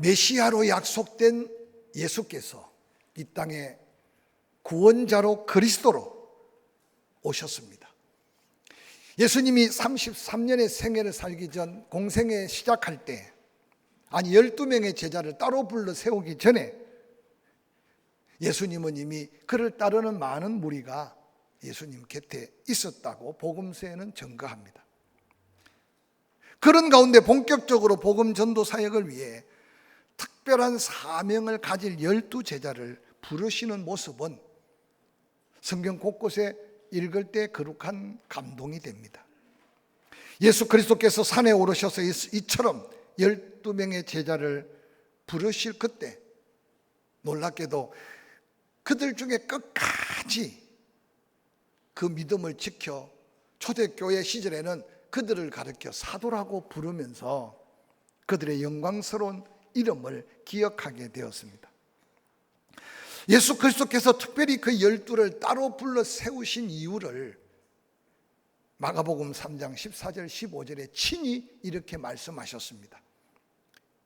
메시아로 약속된 예수께서 이 땅에 구원자로 그리스도로 오셨습니다. 예수님이 33년의 생애를 살기 전 공생애 시작할 때, 아니 12명의 제자를 따로 불러 세우기 전에 예수님은 이미 그를 따르는 많은 무리가 예수님 곁에 있었다고 복음서에는 증거합니다. 그런 가운데 본격적으로 복음 전도 사역을 위해 특별한 사명을 가질 12제자를 부르시는 모습은 성경 곳곳에 읽을 때 거룩한 감동이 됩니다. 예수 그리스도께서 산에 오르셔서 이처럼 12명의 제자를 부르실 그때 놀랍게도 그들 중에 끝까지 그 믿음을 지켜 초대교회 시절에는 그들을 가르쳐 사도라고 부르면서 그들의 영광스러운 이름을 기억하게 되었습니다. 예수 그리스도께서 특별히 그 12를 따로 불러 세우신 이유를 마가복음 3장 14절 15절에 친히 이렇게 말씀하셨습니다.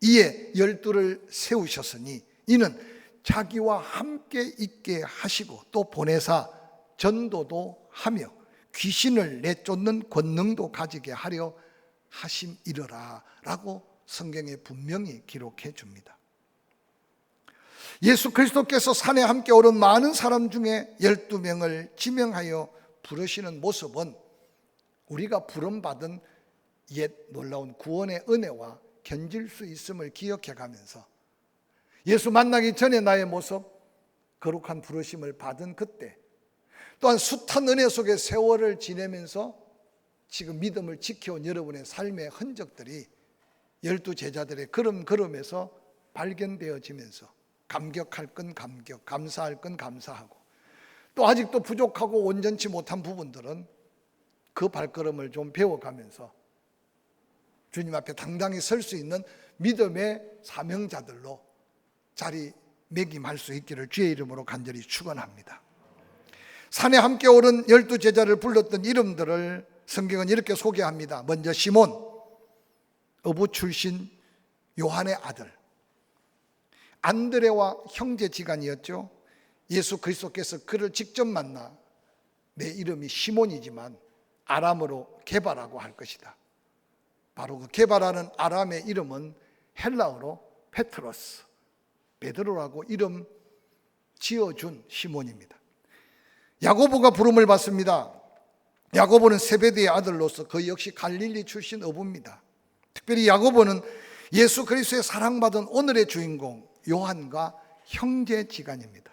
이에 12를 세우셨으니 이는 자기와 함께 있게 하시고 또 보내사 전도도 하며 귀신을 내쫓는 권능도 가지게 하려 하심이러라 라고 성경에 분명히 기록해 줍니다. 예수 그리스도께서 산에 함께 오른 많은 사람 중에 12명을 지명하여 부르시는 모습은 우리가 부름받은 옛 놀라운 구원의 은혜와 견질 수 있음을 기억해 가면서 예수 만나기 전에 나의 모습, 거룩한 부르심을 받은 그때, 또한 숱한 은혜 속에 세월을 지내면서 지금 믿음을 지켜온 여러분의 삶의 흔적들이 12제자들의 걸음걸음에서 발견되어지면서 감격할 건 감격, 감사할 건 감사하고, 또 아직도 부족하고 온전치 못한 부분들은 그 발걸음을 좀 배워가면서 주님 앞에 당당히 설 수 있는 믿음의 사명자들로 자리매김할 수 있기를 주의 이름으로 간절히 축원합니다. 산에 함께 오른 12제자를 불렀던 이름들을 성경은 이렇게 소개합니다. 먼저 시몬, 어부 출신 요한의 아들, 안드레와 형제지간이었죠. 예수 그리스도께서 그를 직접 만나 내 이름이 시몬이지만 아람어로 게바라고 할 것이다. 바로 그 게바라는 아람의 이름은 헬라어로 페트로스, 베드로라고 이름 지어준 시몬입니다. 야고보가 부름을 받습니다. 야고보는 세베대의 아들로서 그 역시 갈릴리 출신 어부입니다. 특별히 야고보는 예수 그리스도의 사랑받은 오늘의 주인공 요한과 형제지간입니다.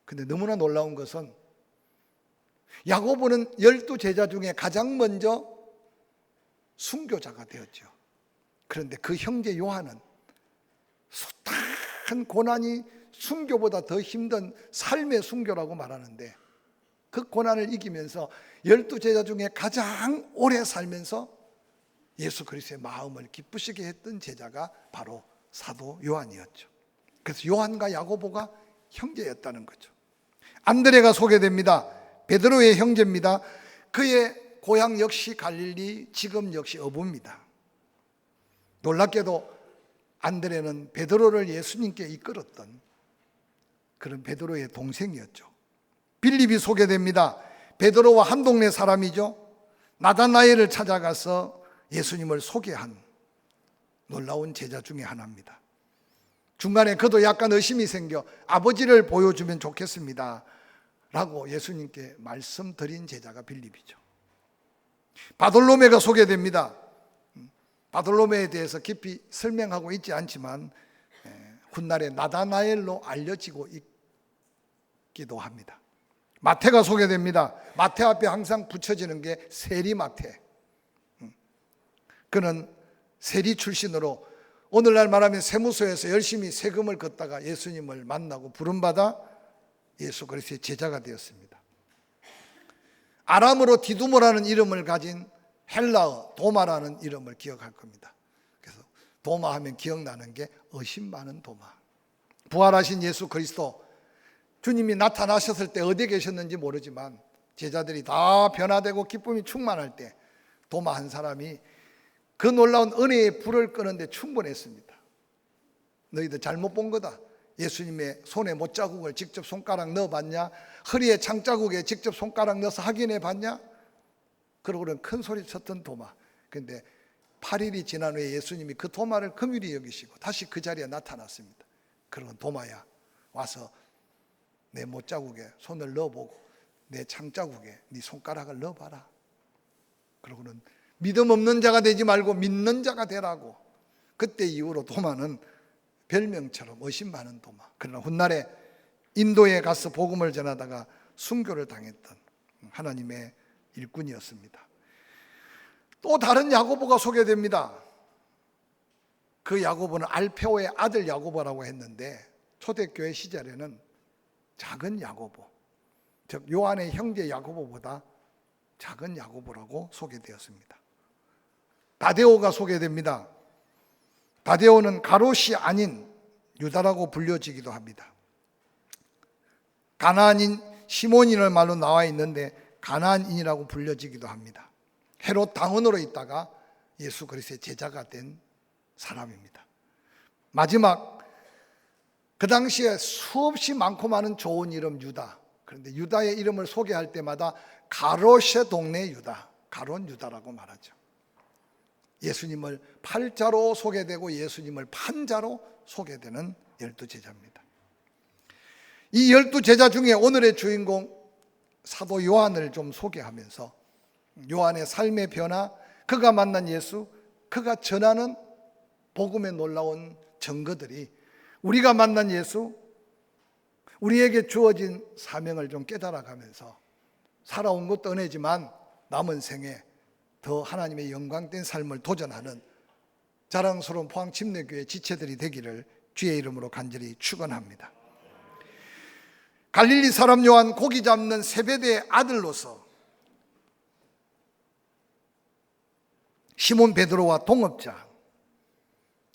근데 너무나 놀라운 것은 야고보는 12제자 중에 가장 먼저 순교자가 되었죠. 그런데 그 형제 요한은 숱한 고난이 순교보다 더 힘든 삶의 순교라고 말하는데 그 고난을 이기면서 12제자 중에 가장 오래 살면서 예수 그리스도의 마음을 기쁘시게 했던 제자가 바로 사도 요한이었죠. 그래서 요한과 야고보가 형제였다는 거죠. 안드레가 소개됩니다. 베드로의 형제입니다. 그의 고향 역시 갈릴리, 지금 역시 어부입니다. 놀랍게도 안드레는 베드로를 예수님께 이끌었던 그런 베드로의 동생이었죠. 빌립이 소개됩니다. 베드로와 한 동네 사람이죠. 나다나엘을 찾아가서 예수님을 소개한 놀라운 제자 중에 하나입니다. 중간에 그도 약간 의심이 생겨 아버지를 보여주면 좋겠습니다 라고 예수님께 말씀드린 제자가 빌립이죠. 바돌로메가 소개됩니다. 바돌로메에 대해서 깊이 설명하고 있지 않지만 훗날에 나다나엘로 알려지고 있기도 합니다. 마태가 소개됩니다. 마태 앞에 항상 붙여지는 게 세리마태. 그는 세리 출신으로 오늘날 말하면 세무서에서 열심히 세금을 걷다가 예수님을 만나고 부름받아 예수 그리스도의 제자가 되었습니다. 아람어로 디두모라는 이름을 가진 헬라어 도마라는 이름을 기억할 겁니다. 그래서 도마 하면 기억나는 게 의심 많은 도마. 부활하신 예수 그리스도, 주님이 나타나셨을 때 어디에 계셨는지 모르지만 제자들이 다 변화되고 기쁨이 충만할 때 도마 한 사람이 그 놀라운 은혜의 불을 끄는데 충분했습니다. 너희들 잘못 본 거다. 예수님의 손에 못자국을 직접 손가락 넣어봤냐? 허리에 창자국에 직접 손가락 넣어서 확인해 봤냐? 그러고는 큰 소리 쳤던 도마. 그런데 8일이 지난 후에 예수님이 그 도마를 긍휼히 여기시고 다시 그 자리에 나타났습니다. 그러고 도마야, 와서 내 못자국에 손을 넣어보고 내 창자국에 네 손가락을 넣어봐라. 그러고는 믿음 없는 자가 되지 말고 믿는 자가 되라고. 그때 이후로 도마는 별명처럼 의심 많은 도마. 그러나 훗날에 인도에 가서 복음을 전하다가 순교를 당했던 하나님의 일꾼이었습니다. 또 다른 야고보가 소개됩니다. 그 야고보는 알페오의 아들 야고보라고 했는데 초대교회 시절에는 작은 야고보, 즉 요한의 형제 야고보보다 작은 야고보라고 소개되었습니다. 다데오가 소개됩니다. 다데오는 가롯이 아닌 유다라고 불려지기도 합니다. 가나안인 시몬인의 말로 나와 있는데 가나안인이라고 불려지기도 합니다. 헤롯 당원으로 있다가 예수 그리스도의 제자가 된 사람입니다. 마지막, 그 당시에 수없이 많고 많은 좋은 이름 유다. 그런데 유다의 이름을 소개할 때마다 가롯의 동네 유다, 가롯 유다라고 말하죠. 예수님을 팔자로 소개되고 예수님을 판자로 소개되는 12제자입니다. 이 12제자 중에 오늘의 주인공 사도 요한을 좀 소개하면서 요한의 삶의 변화, 그가 만난 예수, 그가 전하는 복음의 놀라운 증거들이 우리가 만난 예수, 우리에게 주어진 사명을 좀 깨달아가면서 살아온 것도 은혜지만 남은 생에 더 하나님의 영광된 삶을 도전하는 자랑스러운 포항침례교회 지체들이 되기를 주의 이름으로 간절히 축원합니다. 갈릴리 사람 요한, 고기 잡는 세베대의 아들로서 시몬 베드로와 동업자,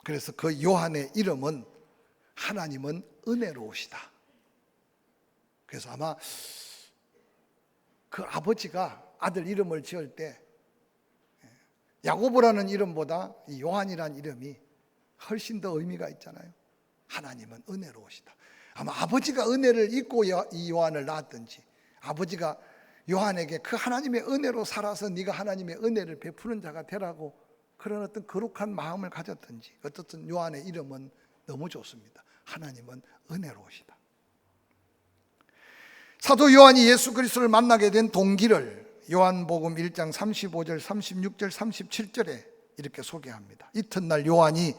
그래서 그 요한의 이름은 하나님은 은혜로우시다. 그래서 아마 그 아버지가 아들 이름을 지을 때 야고보라는 이름보다 이 요한이라는 이름이 훨씬 더 의미가 있잖아요. 하나님은 은혜로우시다. 아마 아버지가 은혜를 잊고 이 요한을 낳았든지, 아버지가 요한에게 그 하나님의 은혜로 살아서 네가 하나님의 은혜를 베푸는 자가 되라고 그런 어떤 거룩한 마음을 가졌든지, 어떻든 요한의 이름은 너무 좋습니다. 하나님은 은혜로우시다. 사도 요한이 예수 그리스도를 만나게 된 동기를 요한복음 1장 35절, 36절, 37절에 이렇게 소개합니다. 이튿날 요한이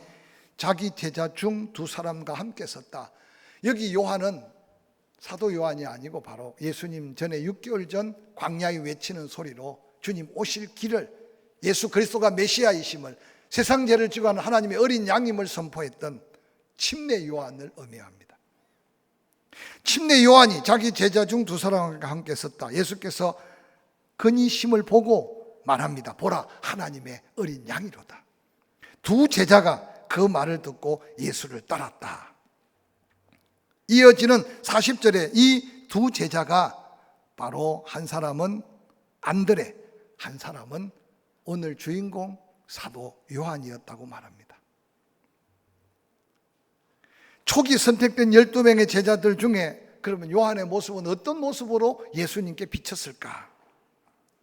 자기 제자 중 2사람과 함께 섰다. 여기 요한은 사도 요한이 아니고 바로 예수님 전에 6개월 전 광야에 외치는 소리로 주님 오실 길을, 예수 그리스도가 메시아이심을, 세상 죄를 지고 하는 하나님의 어린 양임을 선포했던 침례 요한을 의미합니다. 침례 요한이 자기 제자 중 2사람과 함께 섰다. 예수께서 근이심을 보고 말합니다. 보라, 하나님의 어린 양이로다. 2 제자가 그 말을 듣고 예수를 따랐다. 이어지는 40절에 이 2 제자가 바로 한 사람은 안드레, 한 사람은 오늘 주인공 사도 요한이었다고 말합니다. 초기 선택된 12명의 제자들 중에 그러면 요한의 모습은 어떤 모습으로 예수님께 비쳤을까?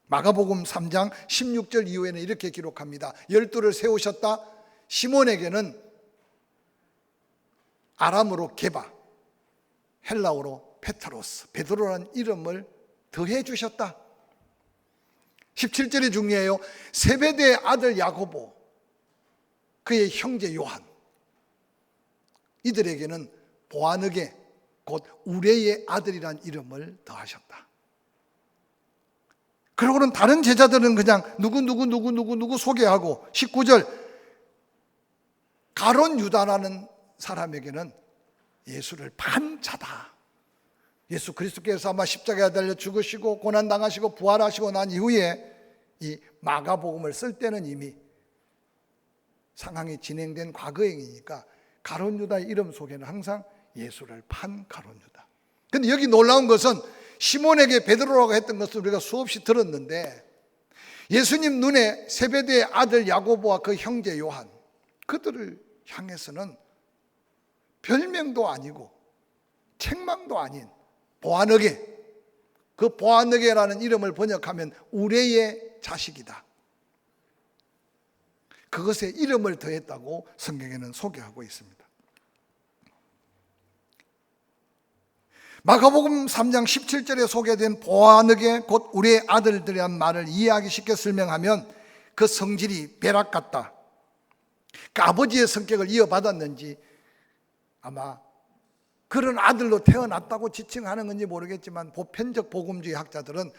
마가복음 3장 16절 이후에는 이렇게 기록합니다. 12를 세우셨다. 시몬에게는 아람어로 게바, 헬라어로 페트로스, 베드로라는 이름을 더해 주셨다. 17절이 중요해요. 세베대의 아들 야고보, 그의 형제 요한, 이들에게는 보아느게 곧 우레의 아들이란 이름을 더하셨다. 그러고는 다른 제자들은 그냥 누구 소개하고 19절 가롯 유다라는 사람에게는 예수를 판 자다. 예수 그리스도께서 아마 십자가에 달려 죽으시고 고난당하시고 부활하시고 난 이후에 이 마가복음을 쓸 때는 이미 상황이 진행된 과거행이니까 가롯 유다의 이름 속에는 항상 예수를 판 가롯 유다. 그런데 여기 놀라운 것은 시몬에게 베드로라고 했던 것을 우리가 수없이 들었는데 예수님 눈에 세베대의 아들 야고보와 그 형제 요한, 그들을 향해서는 별명도 아니고 책망도 아닌 보아너게, 그 보아너게라는 이름을 번역하면 우레의 자식이다. 그것에 이름을 더했다고 성경에는 소개하고 있습니다. 마가복음 3장 17절에 소개된 보아너게 곧 우리의 아들들이란 말을 이해하기 쉽게 설명하면 그 성질이 벼락 같다. 그 아버지의 성격을 이어받았는지 아마 그런 아들로 태어났다고 지칭하는 건지 모르겠지만 보편적 복음주의 학자들은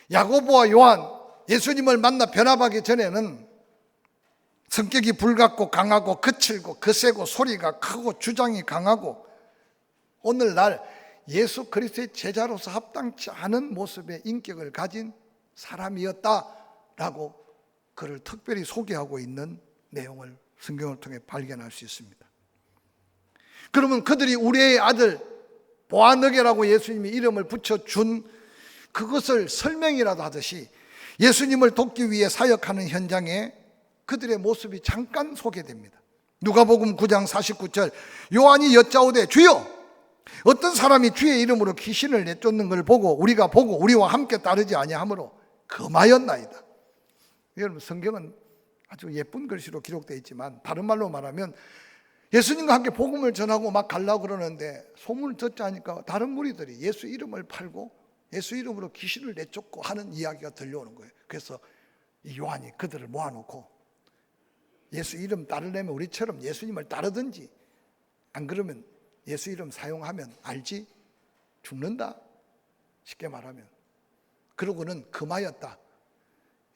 야고보와 요한, 예수님을 만나 변화하기 전에는 성격이 불같고 강하고 거칠고 거세고 소리가 크고 주장이 강하고 오늘날 예수 그리스도의 제자로서 합당치 않은 모습의 인격을 가진 사람이었다라고 그를 특별히 소개하고 있는 내용을 성경을 통해 발견할 수 있습니다. 그러면 그들이 우리의 아들 보아너게라고 예수님이 이름을 붙여준 그것을 설명이라도 하듯이 예수님을 돕기 위해 사역하는 현장에 그들의 모습이 잠깐 소개됩니다. 누가복음 9장 49절, 요한이 여짜오되 주여, 어떤 사람이 주의 이름으로 귀신을 내쫓는 걸 보고 우리와 함께 따르지 아니하므로 금하였나이다. 여러분, 성경은 아주 예쁜 글씨로 기록되어 있지만 다른 말로 말하면 예수님과 함께 복음을 전하고 막 가려고 그러는데 소문을 듣자 하니까 다른 무리들이 예수 이름을 팔고 예수 이름으로 귀신을 내쫓고 하는 이야기가 들려오는 거예요. 그래서 이 요한이 그들을 모아놓고 예수 이름 따르려면 우리처럼 예수님을 따르든지, 안 그러면 예수 이름 사용하면 알지? 죽는다. 쉽게 말하면. 그러고는 금하였다.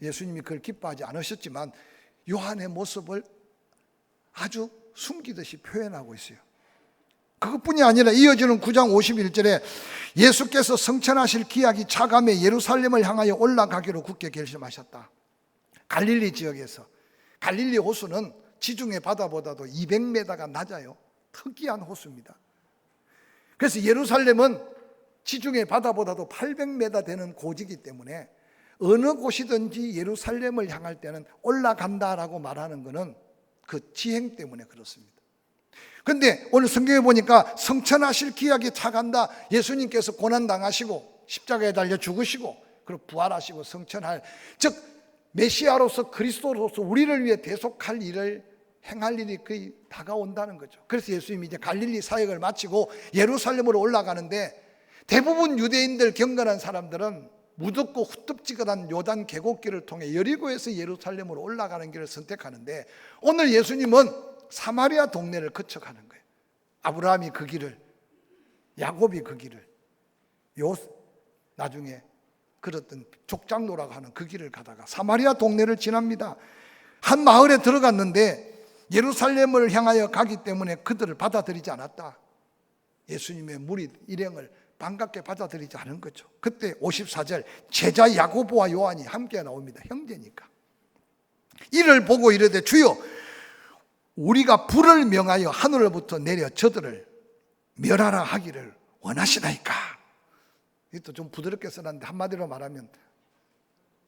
예수님이 그걸 기뻐하지 않으셨지만 요한의 모습을 아주 숨기듯이 표현하고 있어요. 그것뿐이 아니라 이어지는 9장 51절에 예수께서 성천하실 기약이 차감해 예루살렘을 향하여 올라가기로 굳게 결심하셨다. 갈릴리 지역에서, 갈릴리 호수는 지중해 바다보다도 200m가 낮아요. 특이한 호수입니다. 그래서 예루살렘은 지중해 바다보다도 800m 되는 고지이기 때문에 어느 곳이든지 예루살렘을 향할 때는 올라간다라고 말하는 것은 그 지행 때문에 그렇습니다. 그런데 오늘 성경에 보니까 성천하실 기약이 차간다. 예수님께서 고난당하시고 십자가에 달려 죽으시고 그리고 부활하시고 성천할, 즉 메시아로서 그리스도로서 우리를 위해 대속할 일을 행할 일이 거의 다가온다는 거죠. 그래서 예수님이 이제 갈릴리 사역을 마치고 예루살렘으로 올라가는데 대부분 유대인들 경건한 사람들은 무덥고 후텁지근한 요단 계곡길을 통해 여리고에서 예루살렘으로 올라가는 길을 선택하는데 오늘 예수님은 사마리아 동네를 거쳐가는 거예요. 아브라함이 그 길을, 야곱이 그 길을, 나중에 그랬던 족장로라고 하는 그 길을 가다가 사마리아 동네를 지납니다. 한 마을에 들어갔는데 예루살렘을 향하여 가기 때문에 그들을 받아들이지 않았다. 예수님의 무리 일행을 반갑게 받아들이지 않은 거죠. 그때 54절, 제자 야고보와 요한이 함께 나옵니다. 형제니까. 이를 보고 이르되 주여, 우리가 불을 명하여 하늘로부터 내려 저들을 멸하라 하기를 원하시나이까. 이것도 좀 부드럽게 써놨는데 한마디로 말하면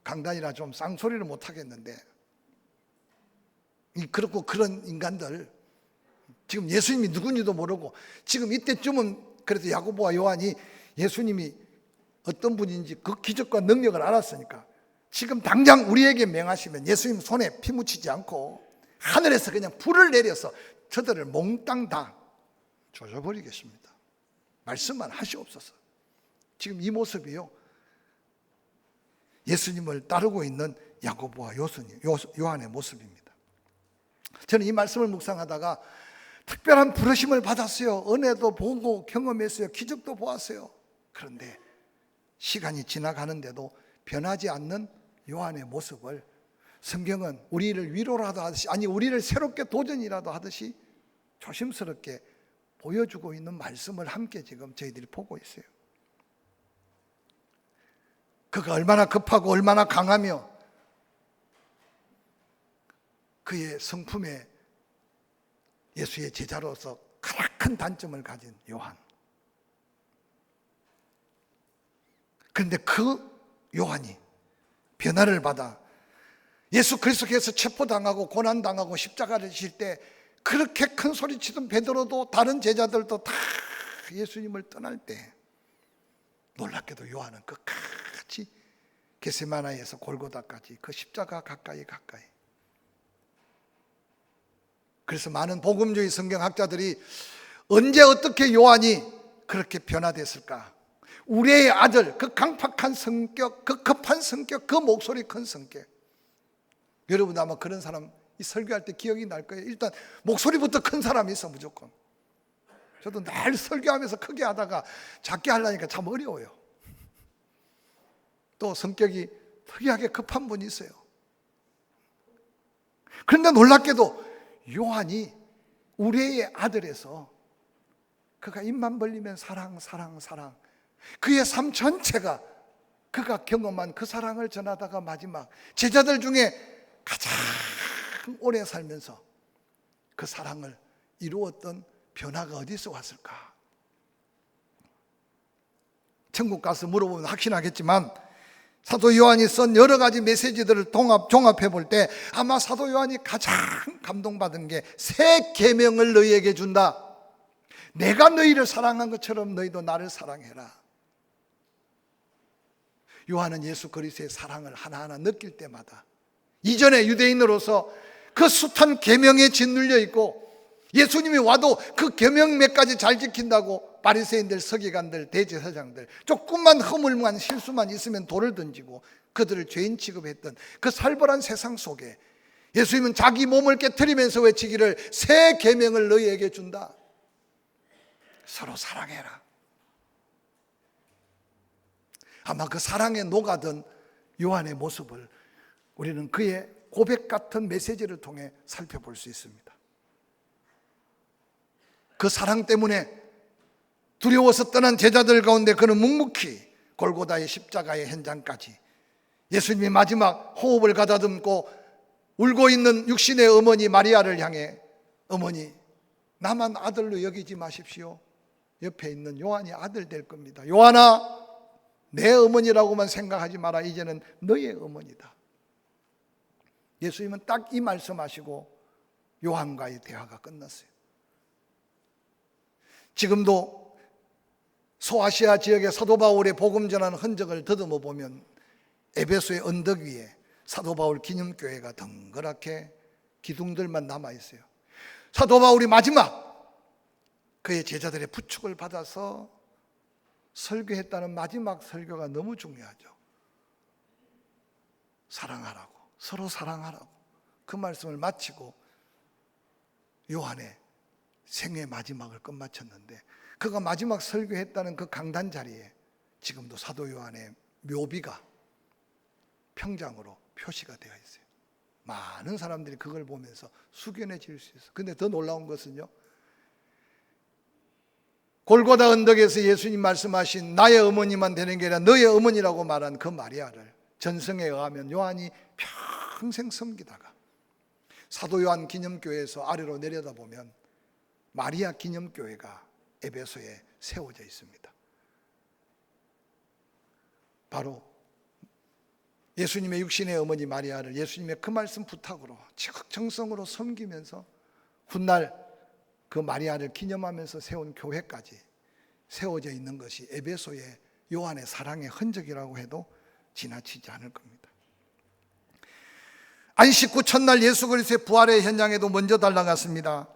강단이라 좀 쌍소리를 못 하겠는데, 그렇고 그런 인간들, 지금 예수님이 누군지도 모르고 지금 이때쯤은 그래서 야고보와 요한이 예수님이 어떤 분인지 그 기적과 능력을 알았으니까 지금 당장 우리에게 명하시면 예수님 손에 피 묻히지 않고 하늘에서 그냥 불을 내려서 저들을 몽땅 다 조져버리겠습니다. 말씀만 하시옵소서. 지금 이 모습이요, 예수님을 따르고 있는 야고보와 요한의 모습입니다. 저는 이 말씀을 묵상하다가 특별한 부르심을 받았어요. 은혜도 보고 경험했어요. 기적도 보았어요. 그런데 시간이 지나가는데도 변하지 않는 요한의 모습을 성경은 우리를 위로라도 하듯이, 아니 우리를 새롭게 도전이라도 하듯이 조심스럽게 보여주고 있는 말씀을 함께 지금 저희들이 보고 있어요. 그가 얼마나 급하고 얼마나 강하며 그의 성품에 예수의 제자로서 가장 단점을 가진 요한. 그런데 그 요한이 변화를 받아 예수 그리스도께서 체포당하고 고난당하고 십자가를 지실 때 그렇게 큰 소리 치던 베드로도 다른 제자들도 다 예수님을 떠날 때 놀랍게도 요한은 끝까지 겟세마나에서 골고다까지 그 십자가 가까이. 그래서 많은 복음주의 성경학자들이 언제 어떻게 요한이 그렇게 변화됐을까? 우리의 아들, 그 강팍한 성격, 그 급한 성격, 그 목소리 큰 성격. 여러분 아마 그런 사람 이 설교할 때 기억이 날 거예요. 일단 목소리부터 큰 사람이 있어 무조건. 저도 늘 설교하면서 크게 하다가 작게 하려니까 참 어려워요. 또 성격이 특이하게 급한 분이 있어요. 그런데 놀랍게도 요한이 우리의 아들에서 그가 입만 벌리면 사랑. 그의 삶 전체가 그가 경험한 그 사랑을 전하다가 마지막 제자들 중에 가장 오래 살면서 그 사랑을 이루었던 변화가 어디서 왔을까? 천국 가서 물어보면 확신하겠지만 사도 요한이 쓴 여러 가지 메시지들을 종합해 볼 때 아마 사도 요한이 가장 감동받은 게 새 계명을 너희에게 준다. 내가 너희를 사랑한 것처럼 너희도 나를 사랑해라. 요한은 예수 그리스도의 사랑을 하나하나 느낄 때마다 이전에 유대인으로서 그 숱한 계명에 짓눌려 있고 예수님이 와도 그 계명 몇 가지 잘 지킨다고 바리새인들, 서기관들, 대제사장들 조금만 허물만 실수만 있으면 돌을 던지고 그들을 죄인 취급했던 그 살벌한 세상 속에 예수님은 자기 몸을 깨트리면서 외치기를 새 계명을 너희에게 준다. 서로 사랑해라. 아마 그 사랑에 녹아든 요한의 모습을 우리는 그의 고백 같은 메시지를 통해 살펴볼 수 있습니다. 그 사랑 때문에 두려워서 떠난 제자들 가운데 그는 묵묵히 골고다의 십자가의 현장까지 예수님이 마지막 호흡을 가다듬고 울고 있는 육신의 어머니 마리아를 향해 어머니 나만 아들로 여기지 마십시오. 옆에 있는 요한이 아들 될 겁니다. 요한아 내 어머니라고만 생각하지 마라. 이제는 너의 어머니다. 예수님은 딱 이 말씀하시고 요한과의 대화가 끝났어요. 지금도 소아시아 지역의 사도 바울의 복음 전하는 흔적을 더듬어 보면 에베소의 언덕 위에 사도 바울 기념교회가 덩그랗게 기둥들만 남아 있어요. 사도 바울이 마지막 그의 제자들의 부축을 받아서 설교했다는 마지막 설교가 너무 중요하죠. 사랑하라고, 서로 사랑하라고 그 말씀을 마치고 요한의 생애 마지막을 끝마쳤는데 그가 마지막 설교했다는 그 강단 자리에 지금도 사도 요한의 묘비가 평장으로 표시가 되어 있어요. 많은 사람들이 그걸 보면서 숙연해질 수 있어요. 근데 더 놀라운 것은요, 골고다 언덕에서 예수님 말씀하신 나의 어머니만 되는 게 아니라 너의 어머니라고 말한 그 마리아를 전성에 의하면 요한이 평생 섬기다가 사도 요한 기념교회에서 아래로 내려다보면 마리아 기념교회가 에베소에 세워져 있습니다. 바로 예수님의 육신의 어머니 마리아를 예수님의 그 말씀 부탁으로 지극정성으로 섬기면서 훗날 그 마리아를 기념하면서 세운 교회까지 세워져 있는 것이 에베소의 요한의 사랑의 흔적이라고 해도 지나치지 않을 겁니다. 안식 후 첫날 예수 그리스도의 부활의 현장에도 먼저 달려갔습니다.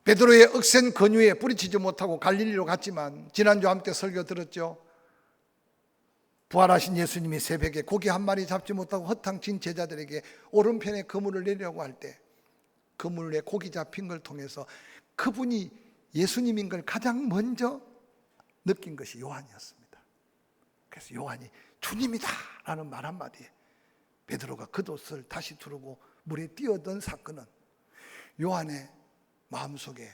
베드로의 억센 근유에 뿌리치지 못하고 갈릴리로 갔지만 지난주 함께 설교 들었죠. 부활하신 예수님이 새벽에 고기 한 마리 잡지 못하고 허탕친 제자들에게 오른편에 그물을 내리려고 할 때 그물에 고기 잡힌 걸 통해서 그분이 예수님인 걸 가장 먼저 느낀 것이 요한이었습니다. 그래서 요한이 주님이다 라는 말 한마디에 베드로가 겉옷을 다시 두르고 물에 뛰어든 사건은 요한의 마음속에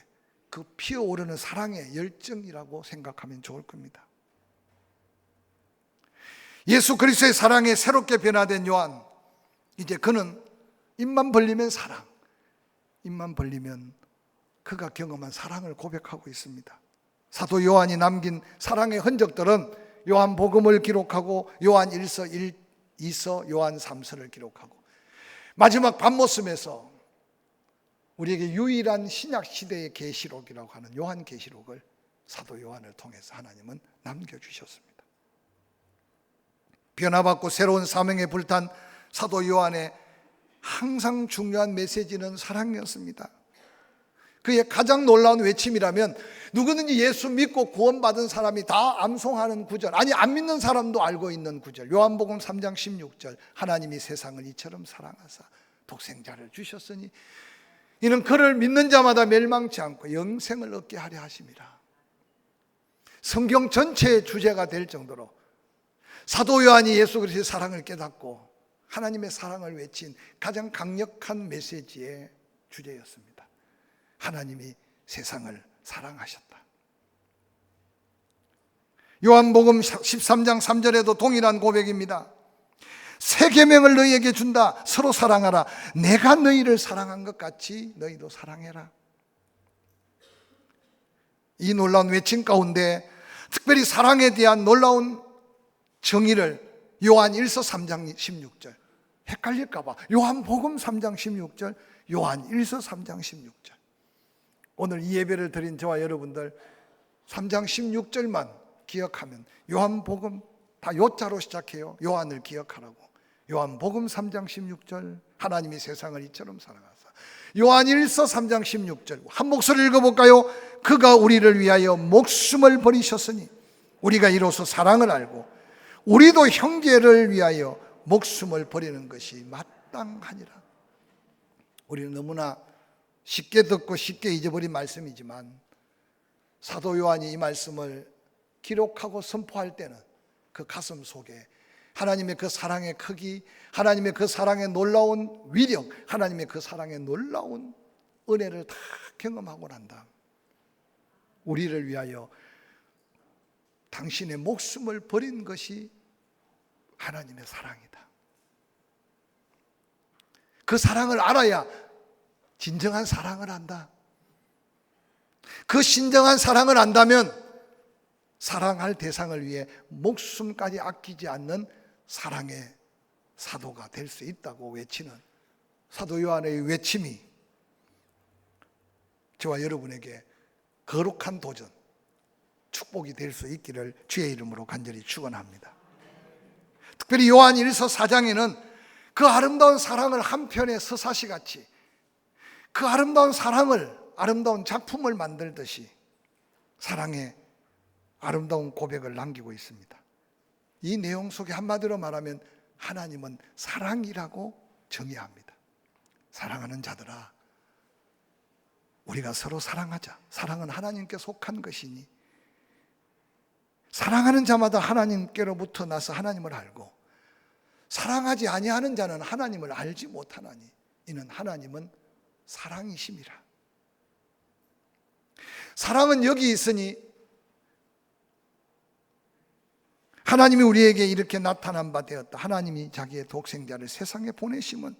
그 피어오르는 사랑의 열정이라고 생각하면 좋을 겁니다. 예수 그리스도의 사랑에 새롭게 변화된 요한, 이제 그는 입만 벌리면 사랑, 입만 벌리면 그가 경험한 사랑을 고백하고 있습니다. 사도 요한이 남긴 사랑의 흔적들은 요한복음을 기록하고 요한 1서, 2서, 요한 3서를 기록하고 마지막 밤모습에서 우리에게 유일한 신약 시대의 계시록이라고 하는 요한계시록을 사도 요한을 통해서 하나님은 남겨주셨습니다. 변화받고 새로운 사명에 불탄 사도 요한의 항상 중요한 메시지는 사랑이었습니다. 그의 가장 놀라운 외침이라면 누구든지 예수 믿고 구원받은 사람이 다 암송하는 구절, 아니 안 믿는 사람도 알고 있는 구절, 요한복음 3장 16절, 하나님이 세상을 이처럼 사랑하사 독생자를 주셨으니 이는 그를 믿는 자마다 멸망치 않고 영생을 얻게 하려 하심이라. 성경 전체의 주제가 될 정도로 사도 요한이 예수 그리스도의 사랑을 깨닫고 하나님의 사랑을 외친 가장 강력한 메시지의 주제였습니다. 하나님이 세상을 사랑하셨다. 요한복음 13장 3절에도 동일한 고백입니다. 새 계명을 너희에게 준다. 서로 사랑하라. 내가 너희를 사랑한 것 같이 너희도 사랑해라. 이 놀라운 외침 가운데 특별히 사랑에 대한 놀라운 정의를 요한 1서 3장 16절, 헷갈릴까 봐 요한복음 3장 16절, 요한 1서 3장 16절. 오늘 이 예배를 드린 저와 여러분들 3장 16절만 기억하면, 요한복음 다 요자로 시작해요. 요한을 기억하라고. 요한복음 3장 16절, 하나님이 세상을 이처럼 사랑하사. 요한 1서 3장 16절 한 목소리 읽어볼까요? 그가 우리를 위하여 목숨을 버리셨으니 우리가 이로써 사랑을 알고 우리도 형제를 위하여 목숨을 버리는 것이 마땅하니라. 우리는 너무나 쉽게 듣고 쉽게 잊어버린 말씀이지만 사도 요한이 이 말씀을 기록하고 선포할 때는 그 가슴 속에 하나님의 그 사랑의 크기, 하나님의 그 사랑의 놀라운 위력, 하나님의 그 사랑의 놀라운 은혜를 다 경험하고 난 다음 우리를 위하여 당신의 목숨을 버린 것이 하나님의 사랑이다. 그 사랑을 알아야 진정한 사랑을 안다. 그 진정한 사랑을 안다면 사랑할 대상을 위해 목숨까지 아끼지 않는 사랑의 사도가 될 수 있다고 외치는 사도 요한의 외침이 저와 여러분에게 거룩한 도전, 축복이 될 수 있기를 주의 이름으로 간절히 축원합니다. 특별히 요한 1서 4장에는 그 아름다운 사랑을 한 편의 서사시같이 그 아름다운 사랑을, 아름다운 작품을 만들듯이 사랑의 아름다운 고백을 남기고 있습니다. 이 내용 속에 한마디로 말하면 하나님은 사랑이라고 정의합니다. 사랑하는 자들아, 우리가 서로 사랑하자. 사랑은 하나님께 속한 것이니 사랑하는 자마다 하나님께로부터 나서 하나님을 알고 사랑하지 아니하는 자는 하나님을 알지 못하나니 이는 하나님은 사랑이심이라. 사랑은 여기 있으니 하나님이 우리에게 이렇게 나타난 바 되었다. 하나님이 자기의 독생자를 세상에 보내심은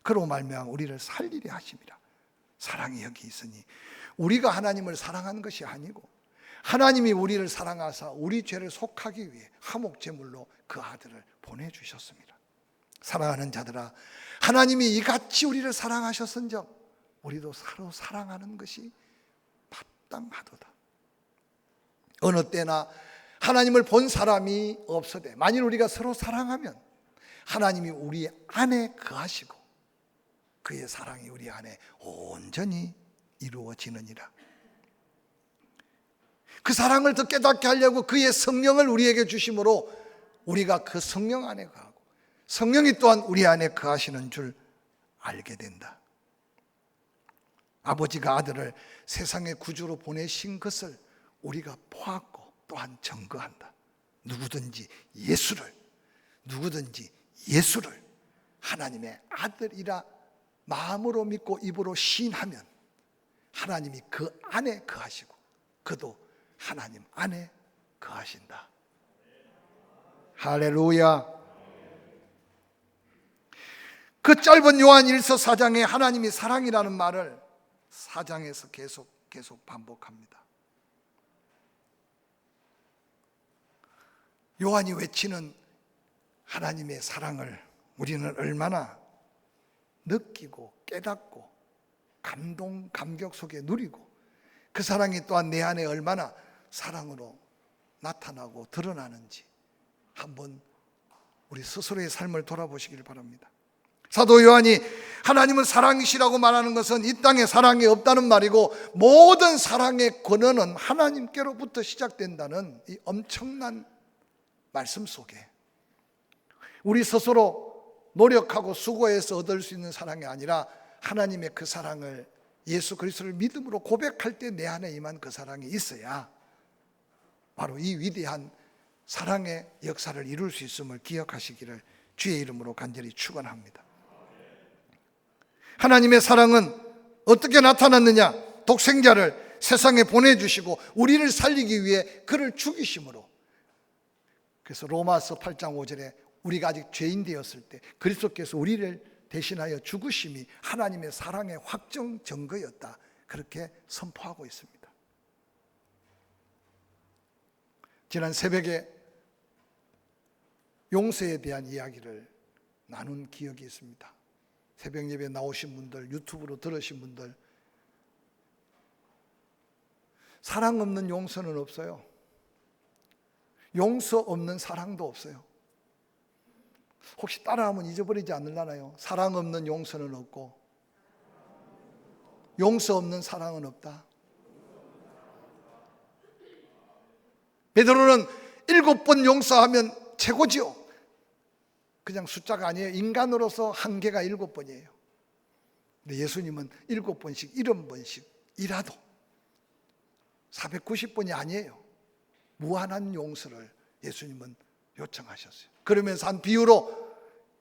그로 말미암아 우리를 살리려 하심이라. 사랑이 여기 있으니 우리가 하나님을 사랑한 것이 아니고 하나님이 우리를 사랑하사 우리 죄를 속하기 위해 화목제물로 그 아들을 보내주셨습니다. 사랑하는 자들아, 하나님이 이같이 우리를 사랑하셨은즉 우리도 서로 사랑하는 것이 마땅하도다. 어느 때나 하나님을 본 사람이 없어되 만일 우리가 서로 사랑하면 하나님이 우리 안에 거하시고 그의 사랑이 우리 안에 온전히 이루어지느니라. 그 사랑을 더 깨닫게 하려고 그의 성령을 우리에게 주심으로 우리가 그 성령 안에 거하고 성령이 또한 우리 안에 거하시는 줄 알게 된다. 아버지가 아들을 세상의 구주로 보내신 것을 우리가 보았고 또한 증거한다. 누구든지 예수를 하나님의 아들이라 마음으로 믿고 입으로 시인하면 하나님이 그 안에 거하시고 그도 하나님 안에 거하신다. 할렐루야. 그 짧은 요한 1서 4장에 하나님이 사랑이라는 말을 4장에서 계속 반복합니다. 요한이 외치는 하나님의 사랑을 우리는 얼마나 느끼고 깨닫고 감동, 감격 속에 누리고 그 사랑이 또한 내 안에 얼마나 사랑으로 나타나고 드러나는지 한번 우리 스스로의 삶을 돌아보시길 바랍니다. 사도 요한이 하나님은 사랑이시라고 말하는 것은 이 땅에 사랑이 없다는 말이고 모든 사랑의 근원은 하나님께로부터 시작된다는 이 엄청난 말씀 속에 우리 스스로 노력하고 수고해서 얻을 수 있는 사랑이 아니라 하나님의 그 사랑을 예수 그리스도를 믿음으로 고백할 때 내 안에 임한 그 사랑이 있어야 바로 이 위대한 사랑의 역사를 이룰 수 있음을 기억하시기를 주의 이름으로 간절히 축원합니다. 하나님의 사랑은 어떻게 나타났느냐? 독생자를 세상에 보내주시고 우리를 살리기 위해 그를 죽이심으로. 그래서 로마서 8장 5절에 우리가 아직 죄인 되었을 때 그리스도께서 우리를 대신하여 죽으심이 하나님의 사랑의 확정 증거였다, 그렇게 선포하고 있습니다. 지난 새벽에 용서에 대한 이야기를 나눈 기억이 있습니다. 새벽 예배에 나오신 분들, 유튜브로 들으신 분들, 사랑 없는 용서는 없어요. 용서 없는 사랑도 없어요. 혹시 따라하면 잊어버리지 않으려나요? 사랑 없는 용서는 없고 용서 없는 사랑은 없다. 베드로는 7번 용서하면 최고지요. 그냥 숫자가 아니에요. 인간으로서 한계가 7번이에요. 근데 예수님은 7번씩 70번씩이라도 490번이 아니에요. 무한한 용서를 예수님은 요청하셨어요. 그러면서 한 비유로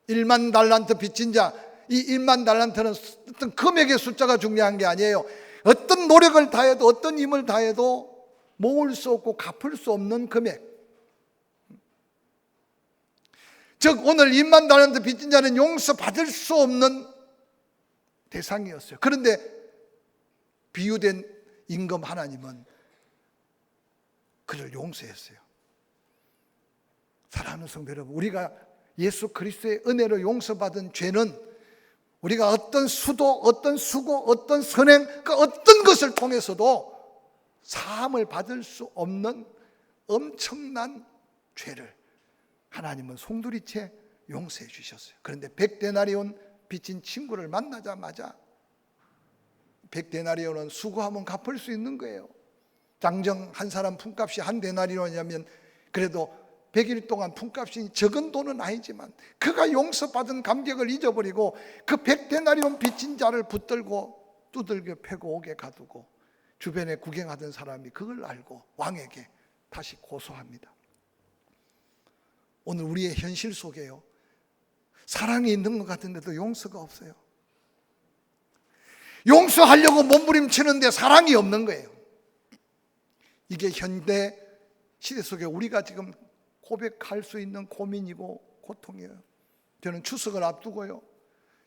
1만 달란트 빚진 자, 이 1만 달란트는 어떤 금액의 숫자가 중요한 게 아니에요. 어떤 노력을 다해도 어떤 힘을 다해도 모을 수 없고 갚을 수 없는 금액. 즉 오늘 1만 달란트 빚진 자는 용서받을 수 없는 대상이었어요. 그런데 비유된 임금 하나님은 그를 용서했어요. 사랑하는 성도 여러분, 우리가 예수 그리스도의 은혜로 용서받은 죄는 우리가 어떤 수도, 어떤 수고, 어떤 선행, 그 어떤 것을 통해서도 사함을 받을 수 없는 엄청난 죄를 하나님은 송두리째 용서해 주셨어요. 그런데 100데나리온 빚진 친구를 만나자마자 100데나리온은 수고하면 갚을 수 있는 거예요. 당정 한 사람 품값이 한 데나리온이라면 그래도 100일 동안 품값이 적은 돈은 아니지만 그가 용서받은 감격을 잊어버리고 그 100데나리온 빚진 자를 붙들고 두들겨 패고 옥에 가두고 주변에 구경하던 사람이 그걸 알고 왕에게 다시 고소합니다. 오늘 우리의 현실 속에요, 사랑이 있는 것 같은데도 용서가 없어요. 용서하려고 몸부림치는데 사랑이 없는 거예요. 이게 현대 시대 속에 우리가 지금 고백할 수 있는 고민이고 고통이에요. 저는 추석을 앞두고요,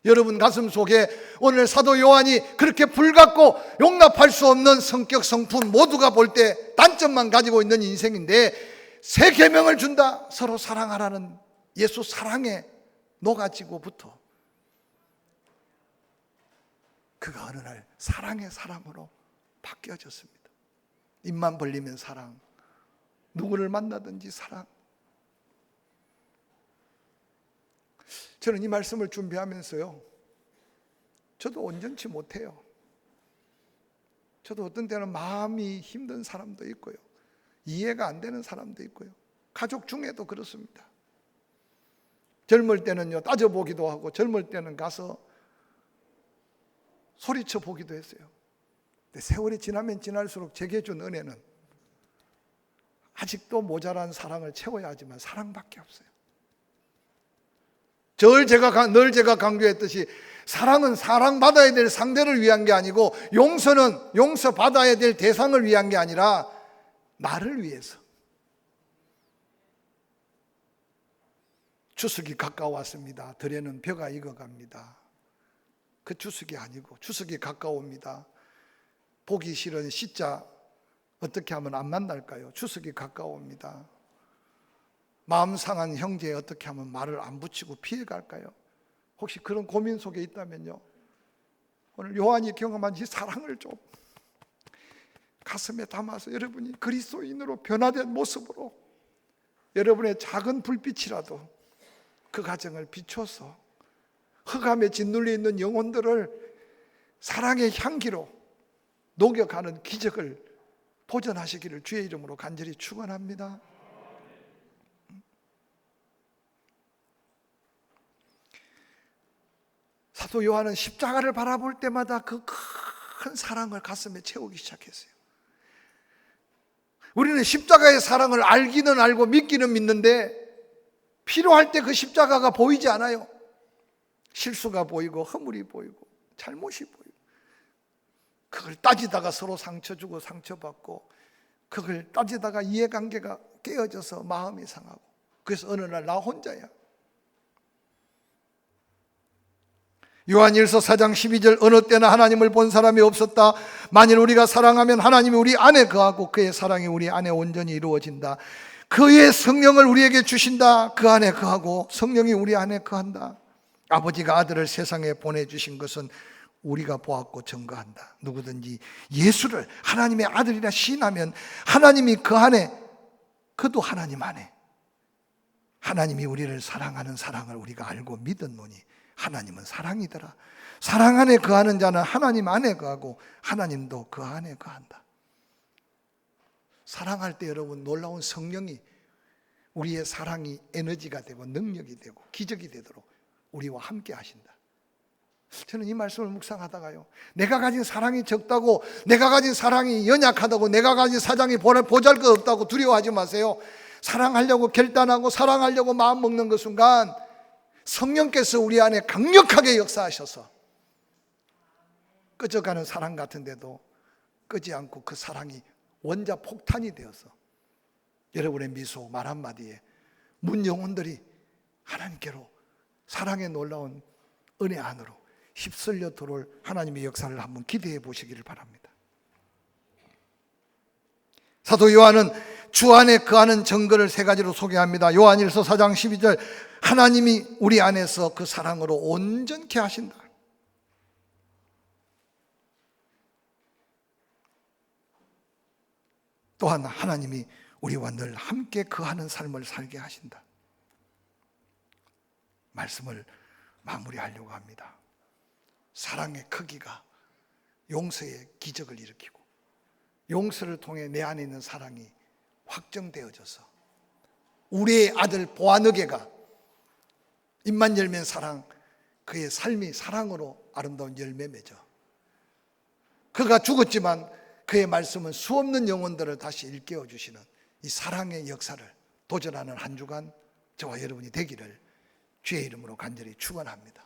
여러분 가슴 속에 오늘 사도 요한이 그렇게 불같고 용납할 수 없는 성격 성품, 모두가 볼 때 단점만 가지고 있는 인생인데 새 계명을 준다, 서로 사랑하라는 예수 사랑의 노가지고부터 그가 어느 날 사랑의 사람으로 바뀌어졌습니다. 입만 벌리면 사랑, 누구를 만나든지 사랑. 저는 이 말씀을 준비하면서요, 저도 온전치 못해요. 저도 어떤 때는 마음이 힘든 사람도 있고요, 이해가 안 되는 사람도 있고요, 가족 중에도 그렇습니다. 젊을 때는요 따져보기도 하고 젊을 때는 가서 소리쳐 보기도 했어요. 근데 세월이 지나면 지날수록 제게 준 은혜는 아직도 모자란 사랑을 채워야 하지만 사랑밖에 없어요. 늘 제가 강조했듯이 사랑은 사랑받아야 될 상대를 위한 게 아니고 용서는 용서받아야 될 대상을 위한 게 아니라 나를 위해서. 추석이 가까웠습니다. 들에는 벼가 익어갑니다. 그 추석이 아니고 추석이 가까웁니다. 보기 싫은 시자 어떻게 하면 안 만날까요? 추석이 가까웁니다. 마음 상한 형제 어떻게 하면 말을 안 붙이고 피해갈까요? 혹시 그런 고민 속에 있다면요, 오늘 요한이 경험한 이 사랑을 좀 가슴에 담아서 여러분이 그리스도인으로 변화된 모습으로 여러분의 작은 불빛이라도 그 가정을 비춰서 흑암에 짓눌려 있는 영혼들을 사랑의 향기로 녹여가는 기적을 도전하시기를 주의 이름으로 간절히 축원합니다. 사도 요한은 십자가를 바라볼 때마다 그 큰 사랑을 가슴에 채우기 시작했어요. 우리는 십자가의 사랑을 알기는 알고 믿기는 믿는데 필요할 때 그 십자가가 보이지 않아요. 실수가 보이고 허물이 보이고 잘못이 보이고 그걸 따지다가 서로 상처 주고 상처받고 그걸 따지다가 이해관계가 깨어져서 마음이 상하고 그래서 어느 날 나 혼자야. 요한일서 4장 12절 어느 때나 하나님을 본 사람이 없었다. 만일 우리가 사랑하면 하나님이 우리 안에 거하고 그의 사랑이 우리 안에 온전히 이루어진다. 그의 성령을 우리에게 주신다. 그 안에 거하고 성령이 우리 안에 거한다. 아버지가 아들을 세상에 보내주신 것은 우리가 보았고 증거한다. 누구든지 예수를 하나님의 아들이라 시인하면 하나님이 그 안에 그도 하나님 안에 하나님이 우리를 사랑하는 사랑을 우리가 알고 믿었노니 하나님은 사랑이더라. 사랑 안에 거하는 자는 하나님 안에 거하고 하나님도 그 안에 거한다. 사랑할 때 여러분 놀라운 성령이 우리의 사랑이 에너지가 되고 능력이 되고 기적이 되도록 우리와 함께 하신다. 저는 이 말씀을 묵상하다가요, 내가 가진 사랑이 적다고, 내가 가진 사랑이 연약하다고, 내가 가진 사랑이 보잘것없다고 두려워하지 마세요. 사랑하려고 결단하고 사랑하려고 마음먹는 그 순간 성령께서 우리 안에 강력하게 역사하셔서 꺼져가는 사랑 같은데도 끄지 않고 그 사랑이 원자 폭탄이 되어서 여러분의 미소 말 한마디에 문 영혼들이 하나님께로 사랑의 놀라운 은혜 안으로 휩쓸려 들어올 하나님의 역사를 한번 기대해 보시기를 바랍니다. 사도 요한은 주 안에 거하는 증거를 세 가지로 소개합니다. 요한일서 4장 12절 하나님이 우리 안에서 그 사랑으로 온전케 하신다. 또한 하나님이 우리와 늘 함께 거하는 삶을 살게 하신다. 말씀을 마무리하려고 합니다. 사랑의 크기가 용서의 기적을 일으키고 용서를 통해 내 안에 있는 사랑이 확정되어져서 우리의 아들 보아느게가 입만 열면 사랑, 그의 삶이 사랑으로 아름다운 열매 맺어 그가 죽었지만 그의 말씀은 수없는 영혼들을 다시 일깨워 주시는 이 사랑의 역사를 도전하는 한 주간 저와 여러분이 되기를 주의 이름으로 간절히 축원합니다.